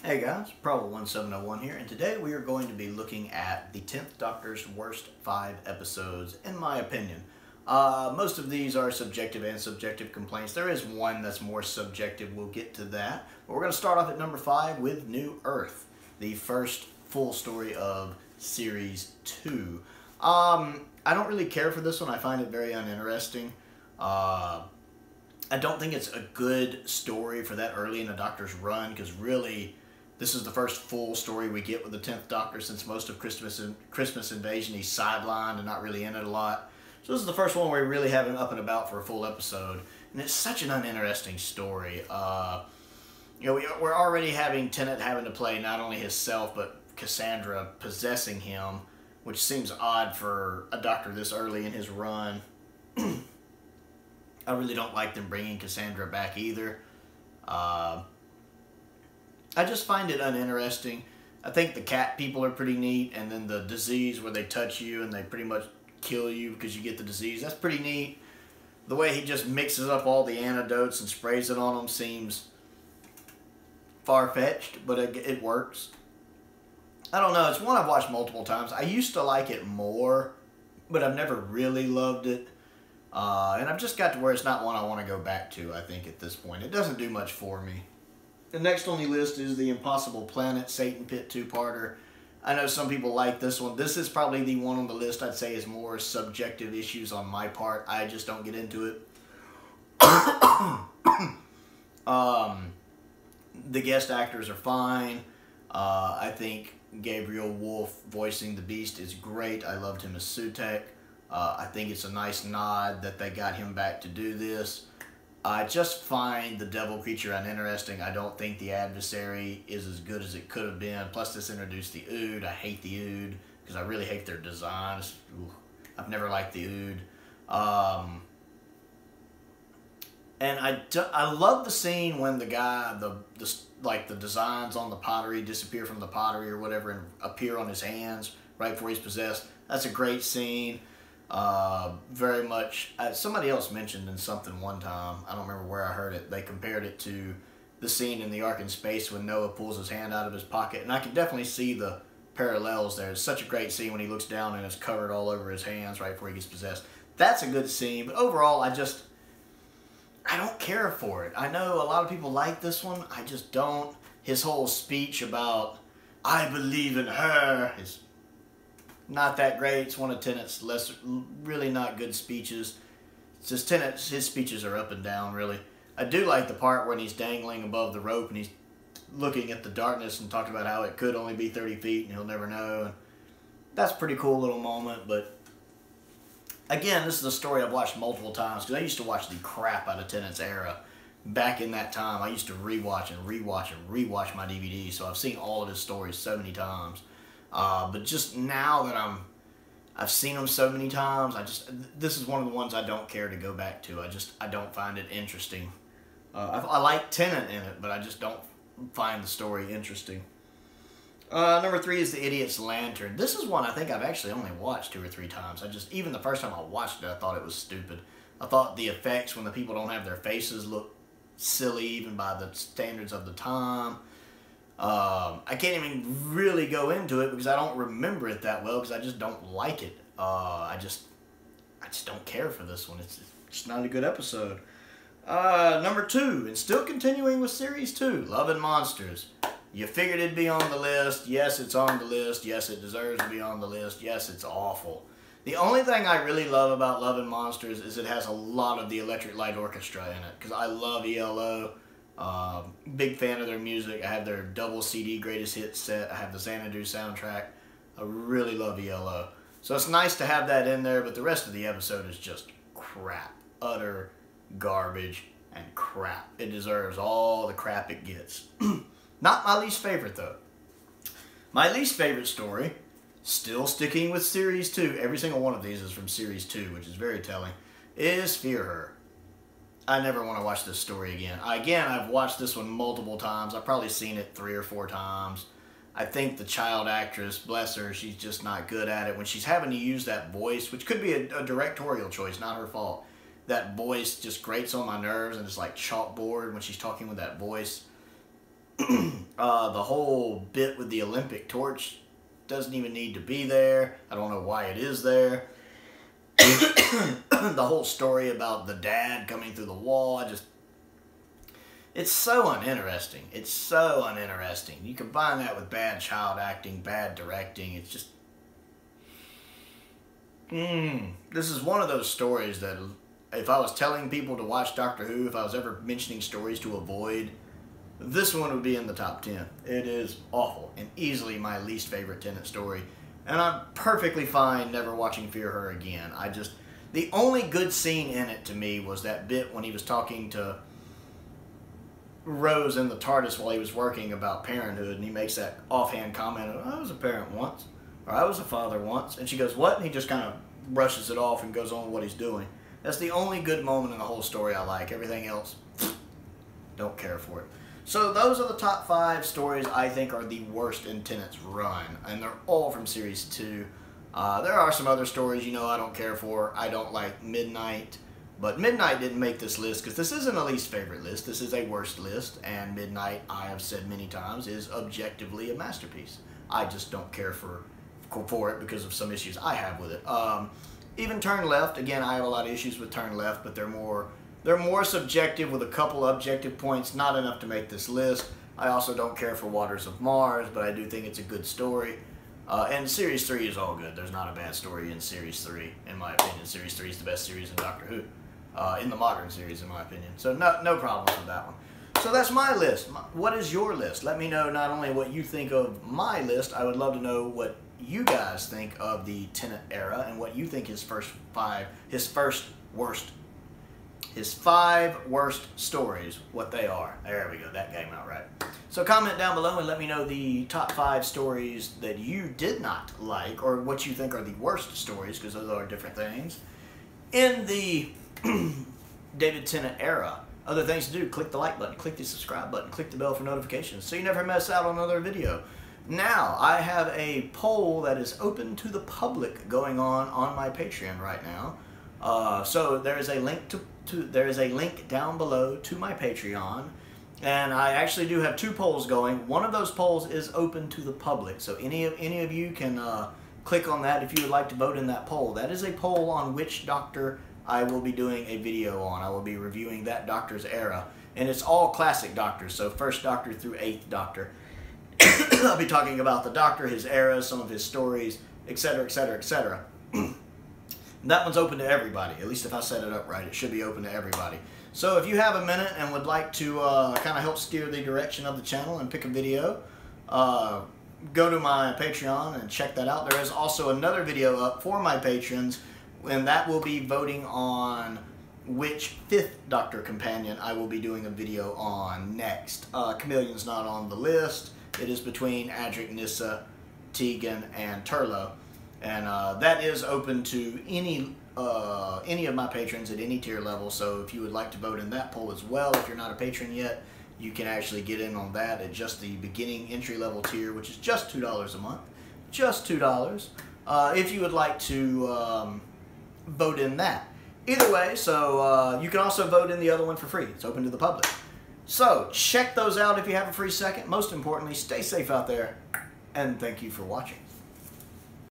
Hey guys, Problem1701 here, and today we are going to be looking at the 10th Doctor's worst 5 episodes, in my opinion. Most of these are subjective and subjective complaints. There is one that's more subjective, we'll get to that. But we're going to start off at number 5 with New Earth, the first full story of Series 2. I don't really care for this one, I find it very uninteresting. I don't think it's a good story for that early in a Doctor's run, because really, this is the first full story we get with the 10th Doctor since most of Christmas Invasion. He's sidelined and not really in it a lot. So this is the first one where we really have him up and about for a full episode. And it's such an uninteresting story. We're already having Tennant having to play not only himself, but Cassandra possessing him, which seems odd for a Doctor this early in his run. I really don't like them bringing Cassandra back either. I just find it uninteresting. I think the cat people are pretty neat, and then the disease where they touch you and they pretty much kill you because you get the disease, that's pretty neat. The way he just mixes up all the antidotes and sprays it on them seems far-fetched, but it works. I don't know, it's one I've watched multiple times. I used to like it more, but I've never really loved it. And I've just got to where it's not one I want to go back to, I think, at this point. It doesn't do much for me. The next on the list is The Impossible Planet, Satan Pit 2-parter. I know some people like this one. This is probably the one on the list I'd say is more subjective issues on my part. I just don't get into it. The guest actors are fine. I think Gabriel Wolf voicing the Beast is great. I loved him as Sutekh. I think it's a nice nod that they got him back to do this. I just find the devil creature uninteresting. I don't think the adversary is as good as it could have been. Plus, this introduced the Ood. I hate the Ood because I really hate their designs. Ooh, I've never liked the Ood. And I love the scene when the guy, the designs on the pottery disappear from the pottery or whatever and appear on his hands right before he's possessed. That's a great scene. Very much, somebody else mentioned in something one time, I don't remember where I heard it, they compared it to the scene in the Ark in Space when Noah pulls his hand out of his pocket, and I can definitely see the parallels there. It's such a great scene when he looks down and it's covered all over his hands right before he gets possessed. That's a good scene, but overall, I don't care for it. I know a lot of people like this one, I just don't. His whole speech about, I believe in her, is not that great. It's one of Tennant's really not good speeches. It's just his speeches are up and down, really. I do like the part when he's dangling above the rope and he's looking at the darkness and talking about how it could only be 30 feet and he'll never know. And that's a pretty cool little moment, but again, this is a story I've watched multiple times because I used to watch the crap out of Tennant's era. Back in that time, I used to rewatch and rewatch and rewatch my DVDs, so I've seen all of his stories so many times. But just now that I've seen them so many times, this is one of the ones I don't care to go back to. I don't find it interesting. I like Tennant in it, but I just don't find the story interesting. Number 3 is The Idiot's Lantern. This is one I think I've actually only watched 2 or 3 times. Even the first time I watched it, I thought it was stupid. I thought the effects when the people don't have their faces look silly, even by the standards of the time. I can't even really go into it because I don't remember it that well because I just don't like it. I just don't care for this one. It's just not a good episode. Number 2, and still continuing with Series 2, Love and Monsters. You figured it'd be on the list. Yes, it's on the list. Yes, it deserves to be on the list. Yes, it's awful. The only thing I really love about Love and Monsters is it has a lot of the Electric Light Orchestra in it because I love ELO. Big fan of their music. I have their double CD greatest hits set. I have the Xanadu soundtrack. I really love ELO. So it's nice to have that in there, but the rest of the episode is just crap. Utter garbage and crap. It deserves all the crap it gets. Not my least favorite, though. My least favorite story, still sticking with Series 2, every single one of these is from Series 2, which is very telling, is Fear Her. I never want to watch this story again. I've watched this one multiple times. I've probably seen it 3 or 4 times. I think the child actress, bless her, she's just not good at it. When she's having to use that voice, which could be a directorial choice, not her fault. That voice just grates on my nerves and it's like chalkboard when she's talking with that voice. The whole bit with the Olympic torch doesn't even need to be there. I don't know why it is there. The whole story about the dad coming through the wall, it's so uninteresting. It's so uninteresting. You combine that with bad child acting, bad directing. It's just... This is one of those stories that if I was telling people to watch Doctor Who, if I was ever mentioning stories to avoid, this one would be in the top 10. It is awful and easily my least favorite Tennant story. And I'm perfectly fine never watching Fear Her again. The only good scene in it to me was that bit when he was talking to Rose in the TARDIS while he was working about parenthood, and he makes that offhand comment of, I was a parent once, or I was a father once, and she goes, what? And he just kind of brushes it off and goes on with what he's doing. That's the only good moment in the whole story I like. Everything else, don't care for it. So those are the top 5 stories I think are the worst in Tennant's run, and they're all from Series 2. There are some other stories, I don't care for. I don't like Midnight, but Midnight didn't make this list because this isn't a least favorite list. This is a worst list, and Midnight, I have said many times, is objectively a masterpiece. I just don't care for it because of some issues I have with it. Even Turn Left, again, I have a lot of issues with Turn Left, but they're more subjective with a couple objective points, not enough to make this list. I also don't care for Waters of Mars, but I do think it's a good story. And Series 3 is all good. There's not a bad story in Series 3, in my opinion. Series 3 is the best series in Doctor Who, in the modern series, in my opinion. So no problems with that one. So that's my list. What is your list? Let me know not only what you think of my list, I would love to know what you guys think of the Tennant era and what you think his 5 worst stories, what they are. There we go, that came out right. So comment down below and let me know the top 5 stories that you did not like, or what you think are the worst stories, because those are different things. In the David Tennant era, other things to do, click the like button, click the subscribe button, click the bell for notifications so you never miss out on another video. Now, I have a poll that is open to the public going on my Patreon right now. So there is a link down below to my Patreon, and I actually do have 2 polls going. One of those polls is open to the public, so any of you can click on that if you would like to vote in that poll. That is a poll on which Doctor I will be doing a video on. I will be reviewing that Doctor's era, and it's all classic Doctors, so 1st Doctor through 8th Doctor. I'll be talking about the Doctor, his era, some of his stories, etc., etc., etc. That one's open to everybody. At least if I set it up right, it should be open to everybody. So if you have a minute and would like to kind of help steer the direction of the channel and pick a video, go to my Patreon and check that out. There is also another video up for my patrons, and that will be voting on which 5th Doctor companion I will be doing a video on next. Chameleon's not on the list. It is between Adric, Nyssa, Tegan, and Turlough. And that is open to any of my patrons at any tier level. So if you would like to vote in that poll as well, if you're not a patron yet, you can actually get in on that at just the beginning entry-level tier, which is just $2 a month. Just $2. If you would like to vote in that. Either way, so you can also vote in the other one for free. It's open to the public. So check those out if you have a free second. Most importantly, stay safe out there, and thank you for watching.